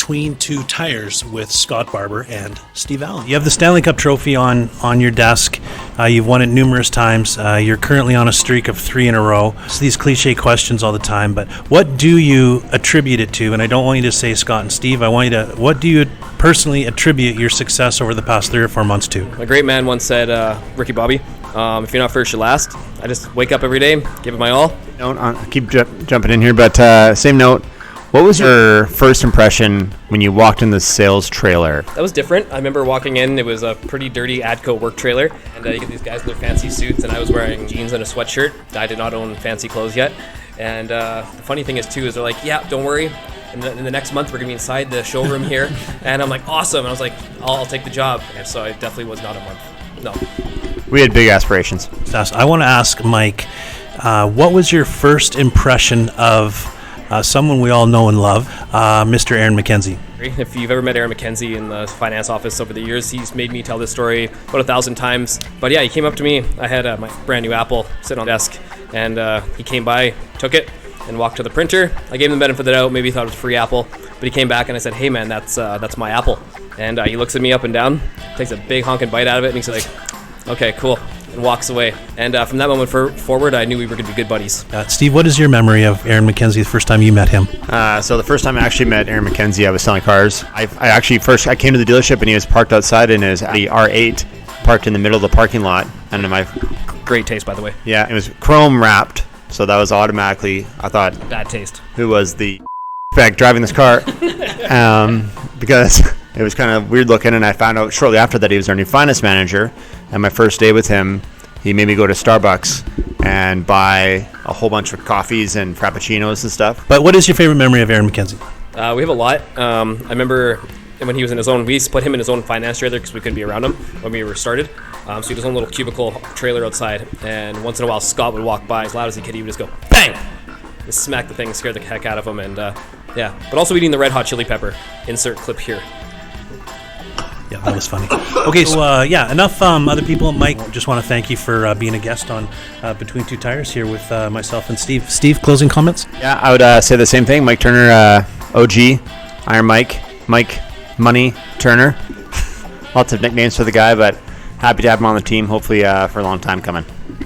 Between Two Tires with Scott Barber and Steve Allen. You have the Stanley Cup trophy on your desk. You've won it numerous times. You're currently on a streak of 3 in a row. It's these cliche questions all the time, but what do you attribute it to? And I don't want you to say Scott and Steve. I want you to, what do you personally attribute your success over the past 3 or 4 months to? A great man once said, Ricky Bobby, if you're not first, you're last. I just wake up every day, give it my all. I keep jumping in here, but same note. What was your first impression when you walked in the sales trailer? That was different. I remember walking in, it was a pretty dirty ADCO work trailer, and you get these guys in their fancy suits, and I was wearing jeans and a sweatshirt. I did not own fancy clothes yet. And the funny thing is, too, is they're like, yeah, don't worry. In the next month, we're going to be inside the showroom here. And I'm like, awesome. And I was like, I'll take the job. And so it definitely was not a month. No. We had big aspirations. I want to ask Mike, what was your first impression of someone we all know and love, Mr. Aaron McKenzie? If you've ever met Aaron McKenzie in the finance office over the years, he's made me tell this story about 1,000 times. But yeah, he came up to me. I had my brand new Apple sitting on the desk, and he came by, took it, and walked to the printer. I gave him the benefit of the doubt. Maybe he thought it was free Apple, but he came back and I said, "Hey man, that's my Apple." And he looks at me up and down, takes a big honking bite out of it, and he's like, "Okay, cool," and walks away. And from that moment forward, I knew we were going to be good buddies. Steve, what is your memory of Aaron McKenzie the first time you met him? So the first time I actually met Aaron McKenzie, I was selling cars. I came to the dealership and he was parked outside in his Audi R8, parked in the middle of the parking lot. And Great taste, by the way. Yeah, it was chrome wrapped, so that was automatically, I thought, bad taste. Who was the bag driving this car? Because it was kind of weird looking, and I found out shortly after that he was our new finance manager. And my first day with him, he made me go to Starbucks and buy a whole bunch of coffees and frappuccinos and stuff. But what is your favorite memory of Aaron McKenzie? We have a lot. I remember when he was in his own, we used to put him in his own finance trailer because we couldn't be around him when we were started. So he had his own little cubicle trailer outside, and once in a while Scott would walk by as loud as he could. He would just go, bang! Just smack the thing, scare the heck out of him, and yeah. But also eating the red hot chili pepper. Insert clip here. Yeah, that was funny. Okay, so enough other people. Mike, just want to thank you for being a guest on Between Two Tires here with myself and Steve. Steve, closing comments? Yeah, I would say the same thing. Mike Turner, OG, Iron Mike, Money Turner. Lots of nicknames for the guy, but happy to have him on the team, hopefully for a long time coming.